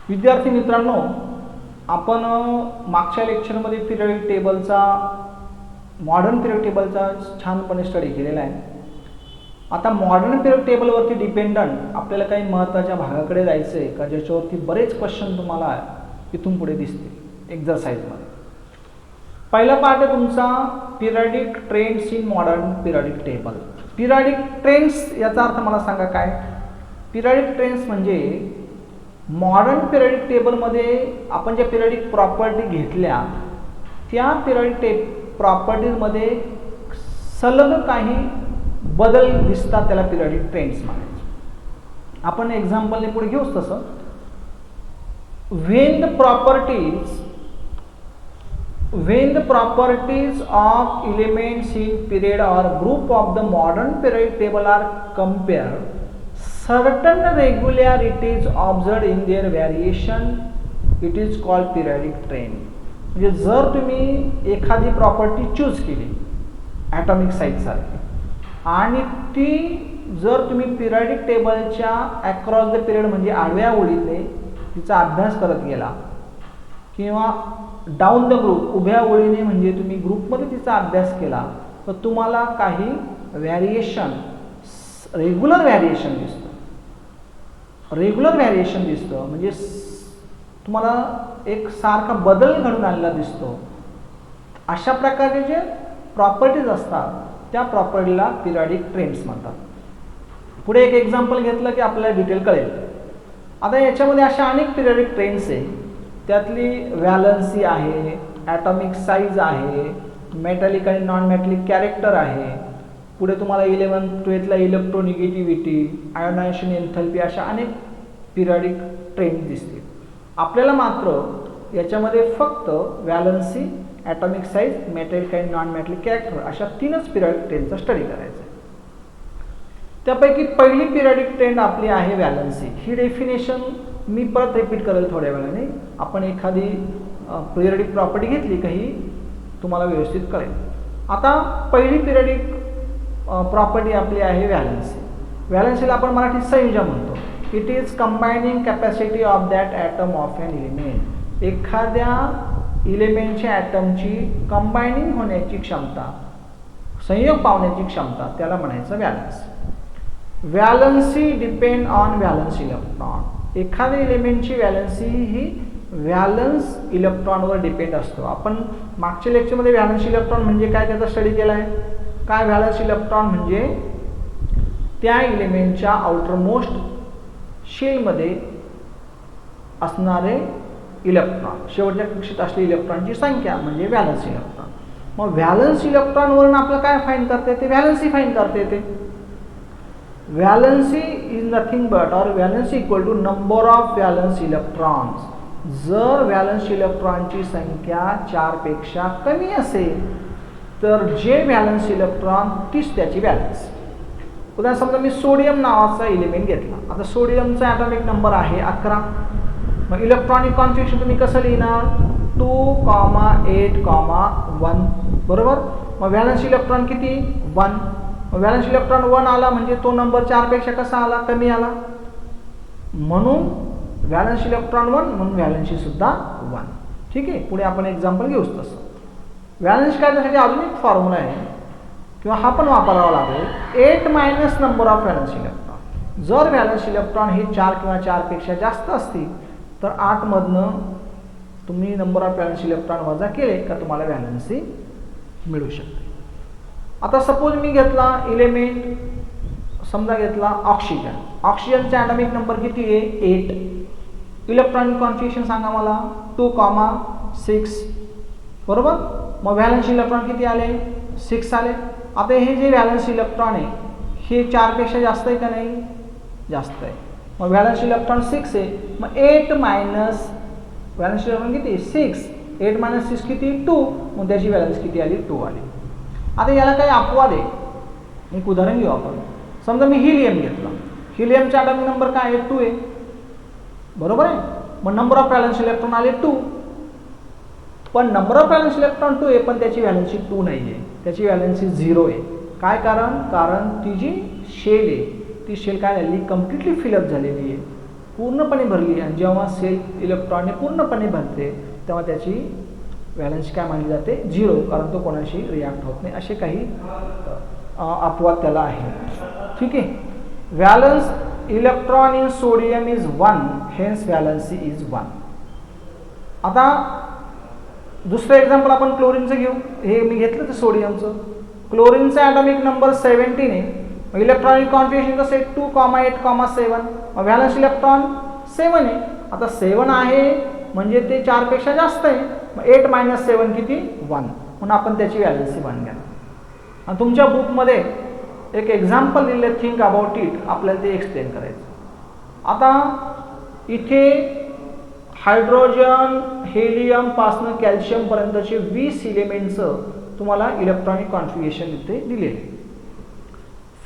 विद्यार्थी मित्रांनो, आपण मागच्या लेक्चरमध्ये पिरियडिक टेबलचा मॉडर्न पिरियडिक टेबलचा छानपणे स्टडी केलेला आहे. आता मॉडर्न पिरियडिक टेबलवरती डिपेंडंट आपल्याला काही महत्त्वाच्या भागाकडे जायचं आहे का, ज्याच्यावरती बरेच क्वेश्चन तुम्हाला इथून पुढे दिसतील एक्झरसाइजमध्ये. पहिला पार्ट आहे तुमचा periodic trends in modern periodic table. Periodic trends याचा अर्थ मला सांगा काय. पिरियडिक ट्रेंड्स म्हणजे मॉडर्न पिरियडिक टेबलमध्ये आपण ज्या पिरियडिक प्रॉपर्टी घेतल्या त्या पिरियडिक प्रॉपर्टीजमध्ये सलग काही बदल दिसतात, त्याला पिरियडिक ट्रेंड्स म्हणायचे. आपण एक्झाम्पलने पुढे घेऊच तसं. when the properties of elements in period or group of the modern periodic table are compared, certain regularities observed in their variation, it is called periodic trend. म्हणजे जर तुम्ही एखादी प्रॉपर्टी चूज केली ॲटॉमिक साईज सारखी आणि ती जर तुम्ही पिरियडिक टेबलच्या अक्रॉस द पिरियड म्हणजे आडव्या ओळीने तिचा अभ्यास करत गेला किंवा डाऊन द ग्रुप उभ्या ओळीने म्हणजे तुम्ही ग्रुपमध्ये तिचा अभ्यास केला, तर तुम्हाला काही व्हॅरिएशन रेग्युलर व्हॅरिएशन दिसतं. म्हणजे तुम्हाला एक सारखा बदल घडून आलेला दिसतो. अशा प्रकारचे जे प्रॉपर्टीज असतात त्या प्रॉपर्टीला पिरियडिक ट्रेंड्स म्हणतात. पुढे एक एक्झाम्पल घेतलं की आपल्याला डिटेल कळेल. आता याच्यामध्ये अशा अनेक पिरियडिक ट्रेंड्स आहे. त्यातली व्हॅलन्सी आहे, ॲटॉमिक साईज आहे, मेटॅलिक आणि नॉन मेटॅलिक कॅरेक्टर आहे. पुढे तुम्हाला 11th-12thला इलेक्ट्रोनिगेटिव्हिटी, आयोनायझेशन एन्थॅल्पी अशा अनेक पिरियडिक ट्रेंड दिसतील. आपल्याला मात्र याच्यामध्ये फक्त व्हॅलन्सी, ॲटॉमिक साईज, मेटॅलिक आणि नॉन मेटॅलिक कॅरेक्टर अशा 3च पिरियडिक ट्रेंडचा स्टडी करायचा आहे. त्यापैकी पहिली पिरियडिक ट्रेंड आपली आहे व्हॅलन्सी. ही डेफिनेशन मी परत रिपीट करेल थोड्या वेळाने. आपण एखादी पिरियडिक प्रॉपर्टी घेतली काही तुम्हाला व्यवस्थित कळेल. आता पहिली पिरियडिक प्रॉपर्टी आपली आहे व्हॅलन्सी. व्हॅलन्सीला आपण मराठीत संयोजन म्हणतो. It is combining capacity of that atom of an element. एखाद्या इलेमेंटच्या ॲटमची कंबायनिंग होण्याची क्षमता, संयोग पावण्याची क्षमता, त्याला म्हणायचं valence. Valency depend on valence electron. एखाद्या इलेमेंटची व्हॅलन्सी ही व्हॅलन्स इलेक्ट्रॉनवर डिपेंड असतो. आपण मागच्या लेक्चरमध्ये व्हॅलन्स इलेक्ट्रॉन म्हणजे काय त्याचा स्टडी केला आहे. काय व्हॅलन्स इलेक्ट्रॉन म्हणजे त्या इलेमेंटच्या आउटरमोस्ट शेलमध्ये असणारे इलेक्ट्रॉन, शेवटच्या कक्षेत असलेल्या इलेक्ट्रॉनची संख्या म्हणजे व्हॅलन्स इलेक्ट्रॉन. मग व्हॅलन्स इलेक्ट्रॉनवरून आपल्याला काय फाईंड करता येते, व्हॅलन्सी फाईंड करता येते. Valency is nothing but or valency equal to number of valence electrons. जर व्हॅलन्स इलेक्ट्रॉनची संख्या 4 पेक्षा कमी असेल तर जे व्हॅलन्स इलेक्ट्रॉन तीच त्याची व्हॅलन्स. उदाहरण समजा मी सोडियम नावाचा एलिमेंट घेतला. आता सोडियमचा ॲटॉमिक नंबर आहे 11. मग इलेक्ट्रॉनिक कॉन्फिगरेशन तुम्ही कसं लिहिणार, 2,8,1 बरोबर. मग व्हॅलन्स इलेक्ट्रॉन किती, 1. मग व्हॅलन्स इलेक्ट्रॉन 1 आला म्हणजे तो नंबर 4 पेक्षा कसा आला, कमी आला. म्हणून व्हॅलन्स इलेक्ट्रॉन 1 म्हणून व्हॅलन्सी सुद्धा 1. ठीक आहे. पुढे आपण एक्झाम्पल घेऊच तसं. व्हॅलन्स काढण्यासाठी अजून एक फॉर्म्युला आहे किंवा हा पण वापरावा लागेल. 8 minus number of valence electron. जर व्हॅलन्स इलेक्ट्रॉन हे 4 किंवा 4 पेक्षा जास्त असतील तर 8 मधनं तुम्ही नंबर ऑफ व्हॅलन्स इलेक्ट्रॉन वजा केले का तुम्हाला व्हॅलन्सी मिळू शकते. आता सपोज मी घेतला इलेमेंट, समजा घेतला ऑक्सिजन. ऑक्सिजनचा ॲटॉमिक नंबर किती आहे, 8. इलेक्ट्रॉनिक कॉन्फिगरेशन सांगा मला, 2,6 बरोबर. मग व्हॅलन्स इलेक्ट्रॉन किती आले, 6 आले. आता हे जे व्हॅलन्स इलेक्ट्रॉन आहे हे 4 पेक्षा जास्त आहे का नाही, जास्त आहे. मग व्हॅलन्स इलेक्ट्रॉन 6 आहे. मग 8 मायनस व्हॅलन्स इलेक्ट्रॉन किती, 6. 8 मायनस 6 किती, 2. मग त्याची व्हॅलन्स किती आली, 2 आली. आता याला काही अपवाद आहे. एक उदाहरण घेऊ आपण. समजा मी हिलियम घेतला. हिलियमचा ॲटॉमिक नंबर काय आहे, 2 आहे बरोबर आहे. मग नंबर ऑफ व्हॅलन्स इलेक्ट्रॉन आले 2. पण नंबर ऑफ व्हॅलन्स इलेक्ट्रॉन 2 आहे पण त्याची व्हॅलन्सी 2 नाही आहे, त्याची व्हॅलन्सी 0 आहे. काय कारण, कारण ती जी शेल आहे ती शेल काय झाली, कम्प्लिटली फिलअप झालेली आहे. पूर्णपणे भरली आणि जेव्हा सेल्फ इलेक्ट्रॉनने पूर्णपणे भरते तेव्हा त्याची व्हॅलन्सी काय मानली जाते 0, कारण तो कोणाशी रिॲक्ट होत नाही. असे काही अपवाद त्याला आहे. ठीक आहे. Valence electron in sodium is 1, hence valency is 1. आता दुसरं एक्झाम्पल आपण क्लोरीनचं घेऊ. हे मी घेतलं ते सोडियमचं. क्लोरीनचा ॲटॉमिक नंबर 17 आहे. इलेक्ट्रॉनिक कॉन्फिगरेशन कसं आहे 2,8,7. व्हॅलन्स इलेक्ट्रॉन 7 आहे. आता 7 आहे म्हणजे ते 4 पेक्षा जास्त आहे. 8 - 7 किती 1, म्हणून आपण त्याची व्हॅलन्सी 1 घ्या. आणि तुमच्या बुकमध्ये एक एक्झाम्पल दिलेलं थिंक अबाउट इट, आपल्याला ते एक्सप्लेन करायचं. आता इथे हायड्रोजन हेलियम पासून कॅल्शियम पर्यंतचे 20 एलिमेंटचं तुम्हाला इलेक्ट्रॉनिक कॉन्फिगरेशन इथे दिलेले.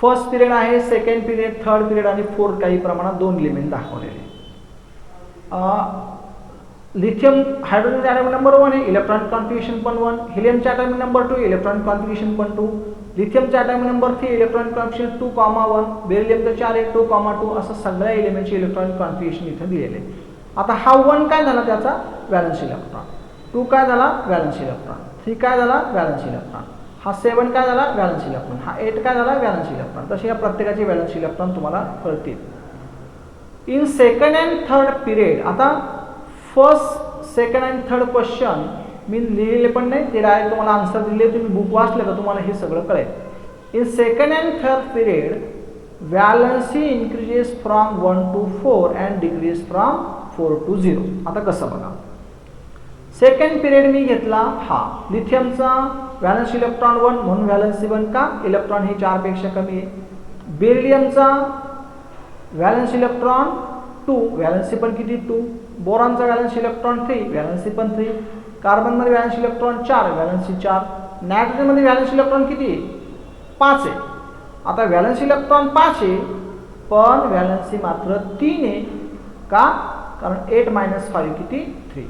फर्स्ट पिरियड आहे, सेकंड पिरियड, थर्ड पिरियड आणि फोर्थ काही प्रमाणात 2 एलिमेंट दाखवलेले. लिथियम हायड्रोजनचा ॲटॉमिक नंबर 1 आहे, इलेक्ट्रॉनिक कॉन्फिगरेशन पण 1. हिलियमचा ॲटॉमिक नंबर 2, इलेक्ट्रॉनिक कॉन्फिगरेशन पण 2. लिथियमचा ॲटॉमिक नंबर 3, इलेक्ट्रॉनिक कॉन्फिगरेशन 2,1. बेरिलियमचं 4 आहे, 2,2. असं सगळ्या एलिमेंटचे इलेक्ट्रॉनिक कॉन्फिगरेशन इथे दिलेले. आता हा 1 काय झाला त्याचा व्हॅलन्स इलेक्ट्रॉन, 2 काय झाला व्हॅलन्स इलेक्ट्रॉन, 3 काय झाला व्हॅलन्स इलेक्ट्रॉन, हा 7 काय झाला व्हॅलन्स इलेक्ट्रॉन, हा 8 काय झाला व्हॅलन्स इलेक्ट्रॉन. तसे या प्रत्येकाचे व्हॅलन्स इलेक्ट्रॉन तुम्हाला कळतील. In second and third period, आता first, second and third question मी लिहिलेले पण नाही, ते डायरेक्ट तुम्हाला आन्सर दिले. तुम्ही बुक वाचलं का तुम्हाला हे सगळं कळेल. In second and third period valency increases from 1 to 4 and decrease from 4 to 0. आता कसं बघा, सेकंड पिरियड मी घेतला हा लिथियमचा व्हॅलन्स इलेक्ट्रॉन 1 म्हणून व्हॅलन्सी 1 का, इलेक्ट्रॉन हे 4 पेक्षा कमी आहे. बेरिलियमचा व्हॅलन्स इलेक्ट्रॉन 2, व्हॅलन्सी पण किती 2. बोरॉनचा व्हॅलन्स इलेक्ट्रॉन 3, व्हॅलन्सी पण 3. कार्बनमध्ये व्हॅलन्स इलेक्ट्रॉन 4, व्हॅलन्सी 4. नायट्रोजनमध्ये व्हॅलन्स इलेक्ट्रॉन किती 5 आहे. आता व्हॅलन्स इलेक्ट्रॉन 5 आहे पण व्हॅलन्सी मात्र 3 आहे का, कारण 8 - 5 किती 3.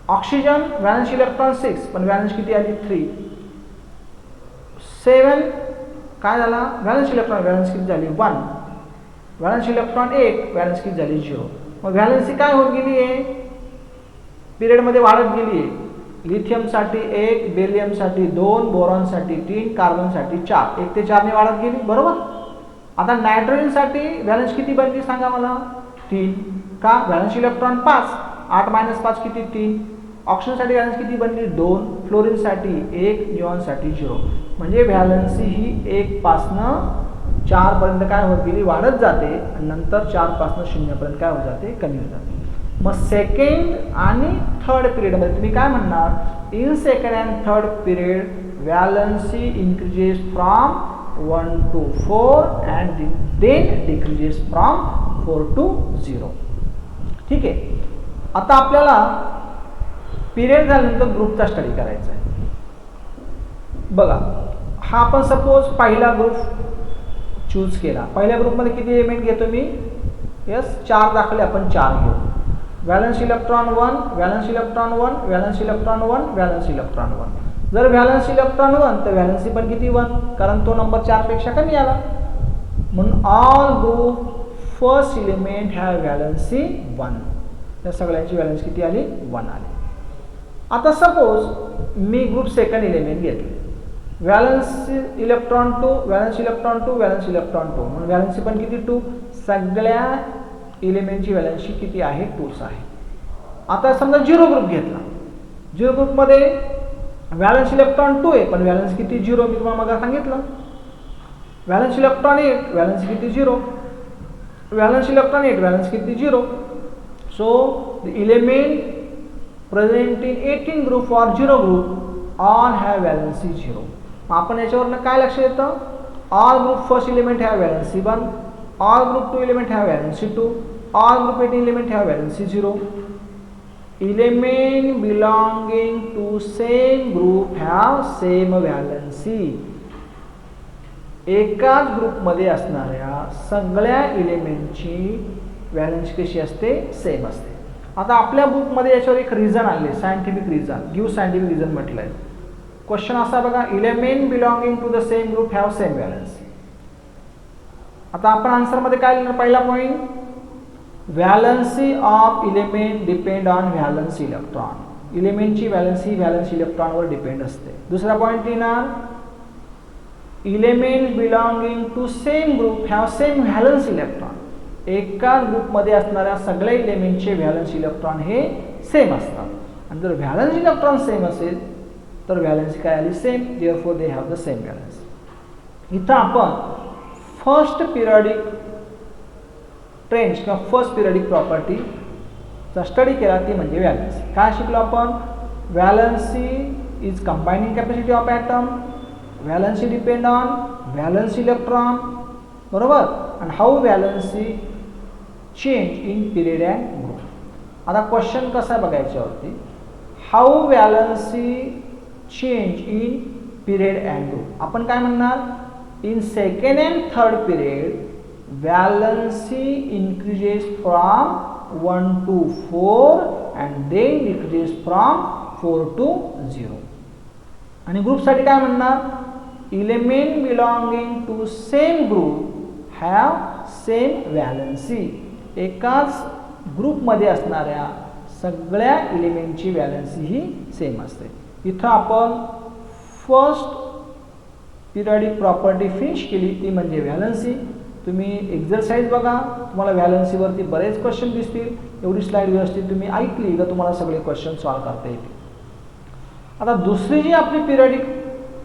ऑक्सिजन व्हॅलन्स इलेक्ट्रॉन 6 पण व्हॅलन्स किती आली 3. 7 काय झाला व्हॅलन्स इलेक्ट्रॉन, व्हॅलन्स किती झाली 1. व्हॅलन्स इलेक्ट्रॉन 8, व्हॅलन्स किती झाली 0. मग व्हॅलन्सी काय होत गेली आहे पिरियडमध्ये वाढत गेली आहे. लिथियमसाठी 1, बेरिलियमसाठी 2, बोरॉनसाठी 3, कार्बनसाठी 4, 1 ते 4 ने वाढत गेली बरोबर. आता नायट्रोजनसाठी व्हॅलन्स किती बनली सांगा मला 3 का, व्हॅलन्स इलेक्ट्रॉन 5, 8 - 5 किती 3. ऑक्सिजनसाठी व्हॅलन्स किती बनली 2, फ्लोरीनसाठी 1, निऑनसाठी 0. म्हणजे व्हॅलन्सी ही 1 पासनं 4 पर्यंत काय होत गेली वाढत जाते आणि नंतर 4 पासनं 0 पर्यंत काय होत जाते कमी होत जाते. मग सेकंड आणि थर्ड पिरियडमध्ये तुम्ही काय म्हणणार, in second and third period valency increases from 1 to 4 and then decreases from 4 to 0. ठीक आहे. आता आपल्याला पिरियड झाल्यानंतर ग्रुपचा स्टडी करायचा आहे. बघा हा आपण सपोज पहिला ग्रुप चूज केला. पहिल्या ग्रुपमध्ये किती एलिमेंट घेतो मी, यस 4 दाखवले, आपण 4 घेऊ. Valence electron 1, valence electron 1, valence electron 1, valence electron 1. जर व्हॅलन्स इलेक्ट्रॉन 1 तर व्हॅलन्सी पण किती 1, कारण तो नंबर 4 पेक्षा कमी आला. म्हणून all group first element have valency 1. त्या सगळ्यांची व्हॅलन्सी किती आली 1 आली. आता सपोज मी ग्रुप सेकंड एलिमेंट घेतले, valence electron 2, valence electron 2, valence electron 2, म्हणून व्हॅलन्सी पण किती 2. सगळ्या एलिमेंटची व्हॅलन्सी किती आहे 2च आहे. आता समजा 0 ग्रुप घेतला, 0 ग्रुपमध्ये व्हॅलन्स इलेक्ट्रॉन 2 आहे पण व्हॅलन्स किती 0. मी तुम्हाला मग सांगितलं व्हॅलन्स इलेक्ट्रॉन 8, व्हॅलन्स किती 0. व्हॅलन्स इलेक्ट्रॉन 8, व्हॅलन्स किती 0. So the element present in 18 group और 0 ग्रुप ऑल हॅव व्हॅलन्सी 0. आपण याच्यावरनं काय लक्ष येतं, all group first element have valency 1, all group 2 element have valency 2, all group 8 element have valency 0. Element belonging to same group have same valency. एकाच ग्रुपमध्ये असणाऱ्या सगळ्या एलिमेंटची valency कशी असते सेम असते. आता आपल्या बुकमध्ये याच्यावर एक रिझन आले, scientific reason, give scientific reason म्हटलं आहे. क्वेश्चन असा बघा, element belonging to the same group have same valency. आता आपण आन्सरमध्ये काय लिहिलं, पहिला point valency of element depend on valence electron. इलेमेंटची व्हॅलन्सी व्हॅलन्स इलेक्ट्रॉनवर डिपेंड असते. दुसरा पॉईंट येणार, element belonging to same group have same valence electron. एकाच ग्रुपमध्ये असणाऱ्या सगळ्या इलेमेंटचे व्हॅलन्स इलेक्ट्रॉन हे सेम असतात. आणि जर व्हॅलन्स इलेक्ट्रॉन सेम असेल तर व्हॅलन्सी काय आली, same. Therefore they have the same valence. इथं आपण फर्स्ट पिरियडिक ट्रेंड्स किंवा फर्स्ट पिरियडिक प्रॉपर्टीचा स्टडी केला, ती म्हणजे व्हॅलन्सी. काय शिकलो आपण, valency is combining capacity of atom, valency depend on valence electron, बरोबर. आणि how valency change in period and group. आता क्वेश्चन कसा आहे बघायच्यावरती, how valency change in period and group. आपण काय म्हणणार, in second and third period valency increases from 1 to 4 and then decreases from 4 to 0. आणि ग्रुपसाठी काय म्हणणार, element belonging to same group have same valency. एकाच ग्रुपमध्ये असणाऱ्या सगळ्या इलेमेंटची व्हॅलन्सी ही सेम असते. इथं आपण फर्स्ट पिरियडिक प्रॉपर्टी फिनिश केली, ती म्हणजे व्हॅलन्सी. तुम्ही एक्झरसाइज बघा, तुम्हाला व्हॅलन्सीवरती बरेच क्वेश्चन दिसतील. एवढी स्लाइड व्यवस्थित तुम्ही ऐकली का तुम्हाला सगळे क्वेश्चन सॉल्व्ह करता येतील. आता दुसरी जी आपली पिरियडिक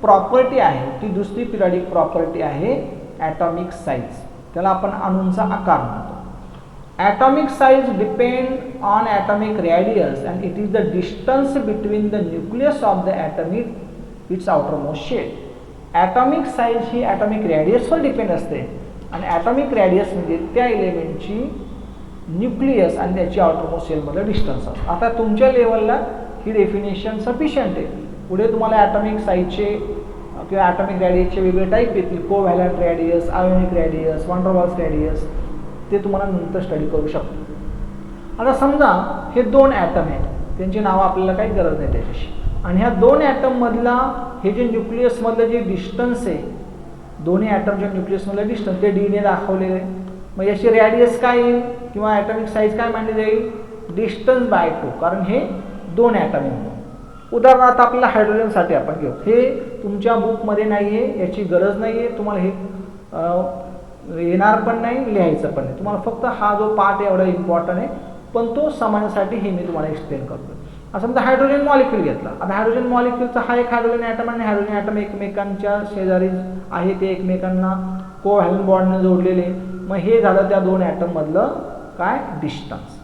प्रॉपर्टी आहे, ती दुसरी पिरियडिक प्रॉपर्टी आहे ॲटॉमिक साईज. त्याला आपण अणूंचा आकार म्हणतो. Atomic size depend on atomic radius and it is the distance between the nucleus of the atom its outermost shell. Atomic size ही ॲटॉमिक रेडियसवर डिपेंड असते आणि ॲटॉमिक रेडियस म्हणजे त्या इलेमेंटची न्यूक्लियस आणि त्याची आउटरमोस्ट सेलमधलं डिस्टन्स असतं. आता तुमच्या लेवलला ही डेफिनेशन सफिशियंट आहे. पुढे तुम्हाला ॲटॉमिक साईजचे किंवा ॲटॉमिक रेडियसचे वेगळे टाईप येतील, covalent radius, ionic radius, van der Waals radius, ते तुम्हाला नंतर स्टडी करू शकतो. आता समजा हे दोन ॲटम आहेत, त्यांची नावं आपल्याला काही गरज नाही त्याच्याशी. आणि ह्या दोन ॲटममधला हे जे न्यूक्लियसमधलं जे डिस्टन्स आहे, दोन्ही ॲटमच्या न्यूक्लियसमधलं डिस्टन्स ते डीने दाखवलेलं आहे. मग याची रेडियस काय येईल किंवा ॲटॉमिक साईज काय मानली जाईल, डिस्टन्स बाय 2, कारण हे दोन ॲटम आहे. उदाहरणार्थ आपल्याला हायड्रोजनसाठी आपण घेऊ, हे तुमच्या बुकमध्ये नाही आहे, याची गरज नाही आहे, तुम्हाला हे येणार पण नाही, लिहायचं पण नाही. तुम्हाला फक्त हा जो पार्ट आहे एवढा इम्पॉर्टंट आहे, पण तो समजण्यासाठी हे मी तुम्हाला एक्सप्लेन करतो. असं समजा हायड्रोजन मॉलिक्यूल घेतला. आता हायड्रोजन मॉलिक्यूलचा हा एक हायड्रोजन ॲटम आणि हायड्रोजन ॲटम एकमेकांच्या शेजारी आहे, ते एकमेकांना कोव्हॅलंट बॉन्डने जोडलेले. मग हे झालं त्या दोन ॲटममधलं काय, डिस्टन्स.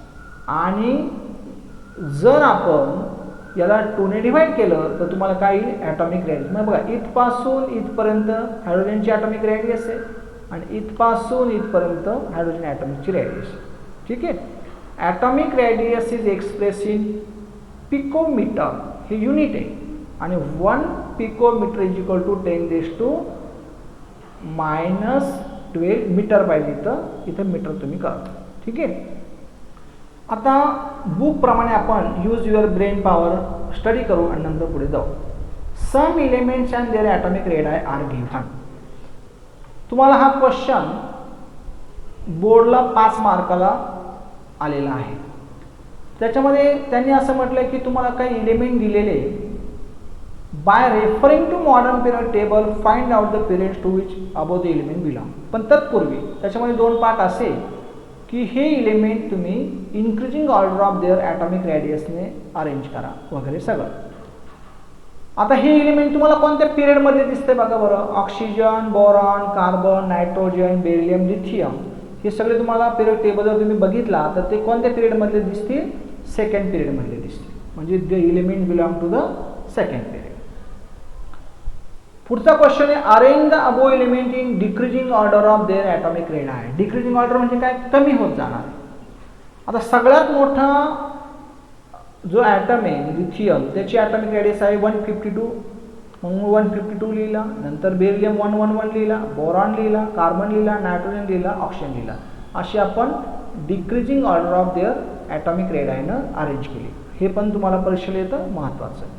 आणि जर आपण याला 2ने डिवाइड केलं तर तुम्हाला काय येईल, ॲटॉमिक रेडियस. मग बघा, इथपासून इथपर्यंत हायड्रोजनची ॲटॉमिक रेडियस आहे आणि इथपासून इथपर्यंत हायड्रोजन ॲटॉमिकची रेडियस. ठीक आहे. Atomic radius is express in picometre, हे युनिट आहे. आणि 1 picometre is equal to 10⁻⁻12 metre पाहिजे. इथं मीटर तुम्ही करा. ठीक आहे. आता बुकप्रमाणे आपण use your brain power study करू आणि नंतर पुढे जाऊ. Some elements and their atomic radius are given. तुम्हाला हा क्वेश्चन बोर्डला 5 मार्काला आलेला आहे. त्याच्यामध्ये त्यांनी असं म्हटलं की तुम्हाला काही एलिमेंट दिलेले, by referring to modern period table find out the periods to which above the element belong. पण तत्पूर्वी त्याच्यामध्ये 2 पार्ट असे की हे एलिमेंट तुम्ही increasing order of their atomic रेडियसने अरेंज करा वगैरे सगळं. आता हे एलिमेंट तुम्हाला कोणत्या पिरियडमध्ये दिसते बघा बरं. Oxygen, boron, carbon, nitrogen, beryllium, lithium, हे सगळे तुम्हाला पिरियड टेबल जर तुम्ही बघितला तर ते कोणत्या पिरियडमधले दिसतील, सेकंड पिरियडमधले दिसतील. म्हणजे the element belong to the second period. पुढचा क्वेश्चन आहे, arrange the above element in decreasing order of their atomic radius. Decreasing order म्हणजे काय, कमी होत जाणार. आता सगळ्यात मोठा जो ॲटम आहे लिथियम, त्याची ॲटॉमिक रेडियस आहे 152. मग 152 लिहिला. नंतर बेरिलियम 111 लिहिला, बोरॉन लिहिला, कार्बन लिहिला, नायट्रोजन लिहिला, ऑक्सिजन लिहिला. अशी आपण decreasing order of their atomic रेडियसनं अरेंज केली. हे पण तुम्हाला परीक्षेला येतं, महत्त्वाचं आहे.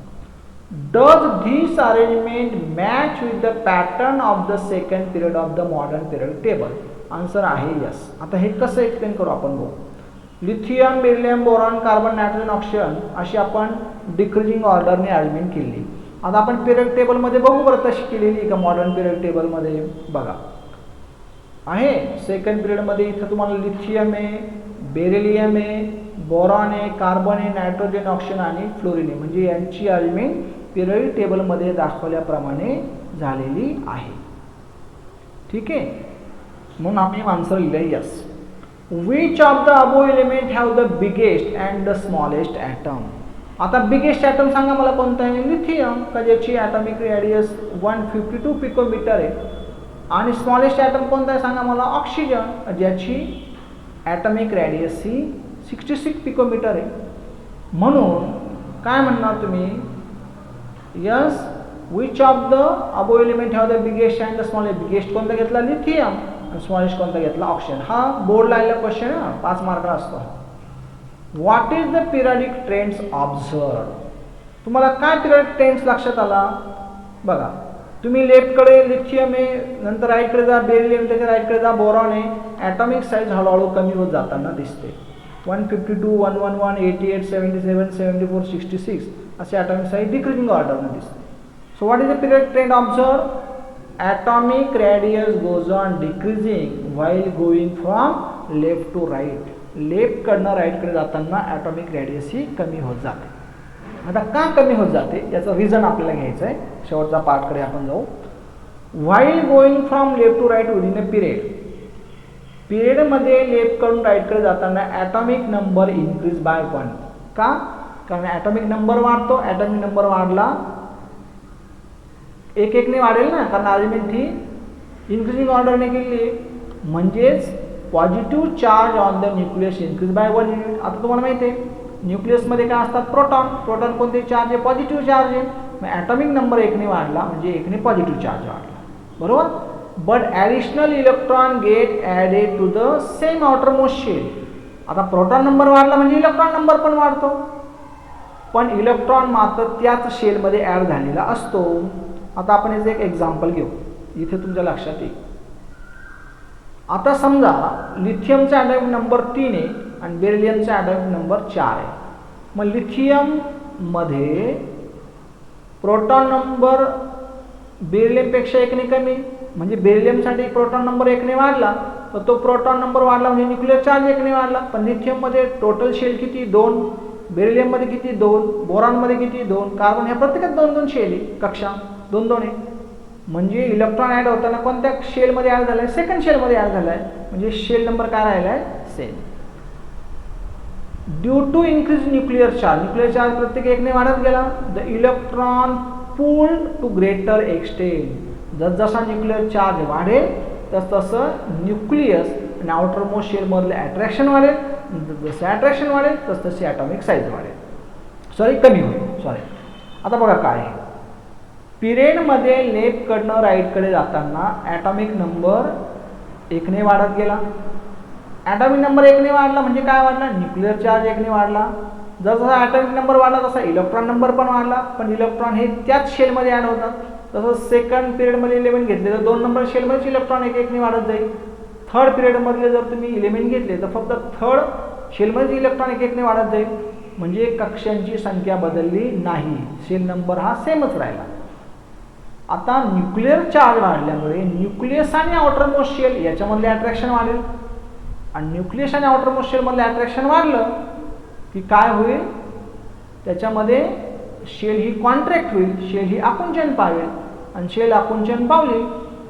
Does this arrangement match with the pattern of the second period of the modern periodic table? Answer आहे यस. आता हे कसं एक्सप्लेन करू आपण बघू. Lithium, beryllium, boron, carbon, nitrogen, oxygen अशी आपण डिक्रीजिंग ऑर्डरने अरेंजमेंट केली. आता आपण पिरियड टेबलमध्ये बघू बरं तशी केलेली का मॉडर्न पिरियड टेबलमध्ये बघा आहे. सेकंड पिरियडमध्ये इथं तुम्हाला लिथियम आहे, बेरिलियम आहे, बोरॉन आहे, कार्बन आहे, नायट्रोजन, ऑक्सिजन आणि फ्लोरीन आहे. म्हणजे यांची अरेंजमेंट पिरियड टेबलमध्ये दाखवल्याप्रमाणे झालेली आहे. ठीक आहे. म्हणून आम्ही आन्सर लिहिलं yes. Which of the above element have the biggest and the smallest atom. आता बिगेस्ट ॲटम सांगा मला कोणतं आहे. लिथियम का ज्याची ॲटॉमिक रेडियस 152 पिकोमीटर आहे. आणि स्मॉलेस्ट ॲटम कोणता आहे सांगा मला. ऑक्सिजन ज्याची ॲटॉमिक रेडियस ही 66 पिकोमीटर आहे. म्हणून काय म्हणणार तुम्ही yes which of the above element have the biggest and the smallest. Biggest कोणता घेतला लिथियम आणि स्मॉलेस्ट कोणता घेतला ऑक्सिजन. हा बोर्डला आलेला क्वेश्चन आहे, 5 मार्कला असतो. What is the periodic trends observe. तुम्हाला काय पिरियडिक ट्रेंड्स लक्षात आला बघा. तुम्ही लेफ्टकडे लिथियम आहे, नंतर राईटकडे जा बेरिलियम, त्याच्या राईटकडे जा बोरॉन आहे. ॲटॉमिक साईज हळूहळू कमी होत जाताना दिसते. 152, 111, 88, 77, 74, 66 असे ॲटॉमिक साईज डिक्रीजिंग ऑर्डरने दिसते. So what is the periodic trend observe. Atomic radius goes on decreasing while going from left to right. लेफ्टकडनं राईटकडे जाताना ॲटॉमिक रेडियस ही कमी होत जाते. आता का कमी होत जाते याचं रिझन आपल्याला घ्यायचं आहे. शेवटचा पार्टकडे आपण जाऊ. While going from left to right within a period. पिरियडमध्ये लेफ्टकडून राईटकडे जाताना ॲटॉमिक नंबर इन्क्रीज बाय 1. का कारण ॲटॉमिक नंबर वाढतो. ॲटॉमिक नंबर वाढला एक एकने वाढेल ना, कारण अरेंजमेंट ही इन्क्रीजिंग ऑर्डरने केली. म्हणजेच positive charge on the nucleus increase by 1 unit. आता तुम्हाला माहिती आहे न्यूक्लियसमध्ये काय असतात प्रोटॉन. प्रोटॉन कोणते चार्ज आहे पॉझिटिव्ह चार्ज आहे. मग ॲटॉमिक नंबर एकने वाढला म्हणजे एकने पॉझिटिव्ह चार्ज वाढला बरोबर. But additional electron get added to the same outermost shell. आता प्रोटॉन नंबर वाढला म्हणजे इलेक्ट्रॉन नंबर पण वाढतो, पण इलेक्ट्रॉन मात्र त्याच शेलमध्ये ॲड झालेला असतो. आता आपण याचं एक एक्झाम्पल घेऊ, इथे तुमच्या लक्षात येईल. आता समजा लिथियमचा ॲटॉमिक नंबर 3 आहे आणि बेरिलियमचा ॲटॉमिक नंबर 4 आहे. मग लिथियममध्ये प्रोटॉन नंबर बेरिलियमपेक्षा 1ने कमी, म्हणजे बेरिलियमसाठी प्रोटॉन नंबर 1ने वाढला तर तो प्रोटॉन नंबर वाढला म्हणजे न्यूक्लियर चार्ज 1ने वाढला. पण लिथियममध्ये टोटल शेल किती 2, बेरिलियममध्ये किती 2, बोरॉनमध्ये किती 2, कार्बन ह्या प्रत्येकात 2-2 शेल आहे, कक्षा 2-2 आहे. म्हणजे इलेक्ट्रॉन ॲड होताना कोणत्या शेलमध्ये ॲड झाला आहे सेकंड शेलमध्ये ॲड झाला आहे. म्हणजे शेल नंबर काय राहिला आहे same. Due to increase nuclear charge. Nuclear charge प्रत्येक 1ने वाढत गेला. The electron pulled to greater extent. जसजसा न्यूक्लियर चार्ज वाढेल तसतसं न्यूक्लियस आणि आउटर मोस्ट शेलमधलं अट्रॅक्शन वाढेल. जसं अट्रॅक्शन वाढेल तसतशी ॲटॉमिक साईज वाढेल, कमी होईल. आता बघा काय आहे. पिरियडमध्ये लेफ्टकडनं राईटकडे जाताना ॲटॉमिक नंबर 1ने वाढत गेला. ॲटॉमिक नंबर 1ने वाढला म्हणजे काय वाढला न्यूक्लियर चार्ज 1ने वाढला. जसा ॲटॉमिक नंबर वाढला तसा इलेक्ट्रॉन नंबर पण वाढला, पण इलेक्ट्रॉन हे त्याच शेलमध्ये ॲड होतात. तसं सेकंड पिरियडमध्ये इलेमेंट घेतले तर 2 नंबर शेलमध्येच इलेक्ट्रॉन 1-1ने वाढत जाईल. थर्ड पिरियडमधले जर तुम्ही इलेमेंट घेतले तर फक्त थर्ड शेलमध्येच इलेक्ट्रॉन 1-1ने वाढत जाईल. म्हणजे कक्षांची संख्या बदलली नाही, शेल नंबर हा सेमच राहिला. आता न्यूक्लियर चार्ज वाढल्यामुळे न्यूक्लियस आणि आउटरमोस्ट शेल याच्यामधले अट्रॅक्शन वाढेल. आणि न्यूक्लियस आणि आउटरमोस्ट शेलमधले अट्रॅक्शन वाढलं की काय होईल त्याच्यामध्ये शेल ही कॉन्ट्रॅक्ट होईल, शेल ही आकुंचन पावेल आणि शेल आकुंचन पावली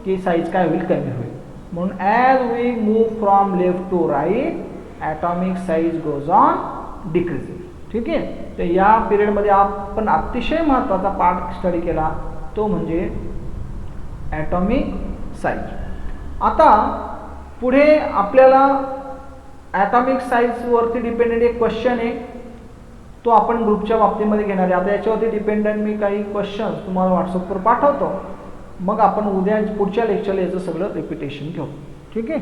की साईज काय होईल कमी होईल. म्हणून as we move from left to right atomic size goes on decreasing. ठीक आहे. तर या पिरियडमध्ये आपण अतिशय महत्त्वाचा पार्ट स्टडी केला तो म्हणजे ॲटॉमिक साईज. आता पुढे आपल्याला ॲटॉमिक साईजवरती डिपेंडेंट एक क्वेश्चन आहे, तो आपण ग्रुपच्या बाबतीमध्ये घेणार आहे. आता याच्यावरती डिपेंडंट मी काही क्वेश्चन्स तुम्हाला व्हॉट्सअपवर पाठवतो, मग आपण उद्या पुढच्या लेक्चरला याचं सगळं रिपिटेशन घेऊ. ठीक आहे.